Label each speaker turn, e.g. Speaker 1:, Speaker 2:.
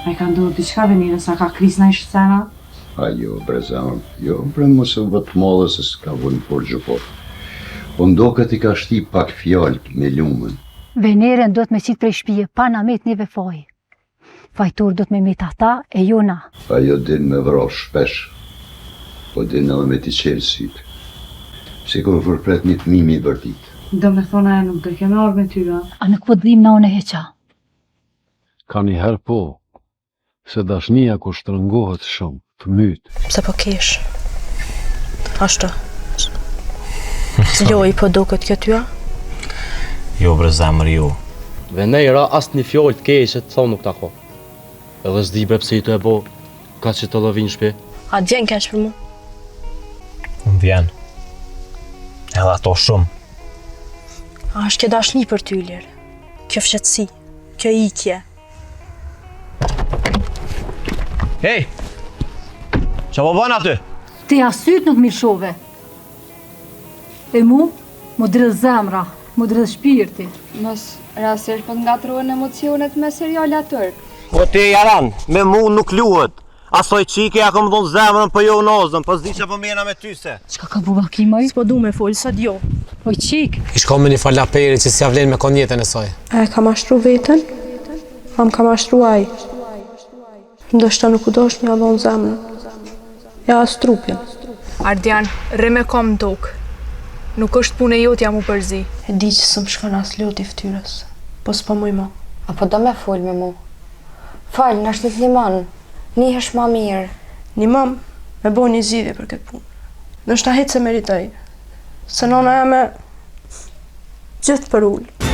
Speaker 1: A I ka ndodhur diçka Venire, sa ka kris në shtësena?
Speaker 2: A jo, bre zemër, jo, bre mos e vëtë mollë se s'ka vënë por gjupor. Po ndoket I ka shti pak fjallë me lumën.
Speaker 3: Venere do të me qitë prej shpije, pa na met neve faj. Fajtor do të me met ata e jo na.
Speaker 2: Ajo din me vrash shpesh, po din edhe me t'i qelë sytë. Si kur përpret një të mimi I vërtit.
Speaker 1: Do me thona e nuk do keme orë me tyra.
Speaker 3: A në këtë dhim na unë e heqa.
Speaker 4: Ka një herë po, se dashnia kur shtrëngohet shumë, të mytë.
Speaker 5: Pse po kesh? Ashtu. Loj po duket kjo tyja?
Speaker 6: Jo bre zemër, jo.
Speaker 7: Venera asë një fjollë të keqe të thonë nuk ta ko. Edhe s'di bre pse I të e bo, ka që të lëvin shpe.
Speaker 5: A djenë kesh për mu?
Speaker 6: Unë vjen. Edhe ato shumë.
Speaker 5: A është kjo dashni për ty, lirë? Kjo fshetësi, kjo ikje.
Speaker 6: Hej! Qa po bën aty?
Speaker 3: Ti asyt nuk milshove. E mu dridh zemra, mu dridh shpirti.
Speaker 8: Mos rasisht po ngatrohen emocionet me seriale turk.
Speaker 6: Po ti jaran, me mu nuk luhet. Asoj qike ja kom dhon zemrën për jo nozën, po s'di që po mjena me ty se.
Speaker 3: Qka ka buba kimaj?
Speaker 5: S'po du me folë, sot jo.
Speaker 3: Oj qik.
Speaker 9: Ish ka me një falaperin që s'ja vlen me kon jetën e saj.
Speaker 5: E ka mashtru vetën, a më ka mashtru aj. Ndoshta nuk u dosh një adhon zemrën. Ja as trupin.
Speaker 8: Ardian, rre me kom tokë. Nuk është punë e jotja mu përzi.
Speaker 5: E di që së më shkon as loti ftyrës, po s'po muj mo.
Speaker 8: Apo do me fol me mu. Falë, në është një limon. Nihesh ma mirë.
Speaker 5: Një mam me bo një zgjidhje për këtë punë. Ndoshta hecë se meritoj. Se nona jame gjithë për ullë.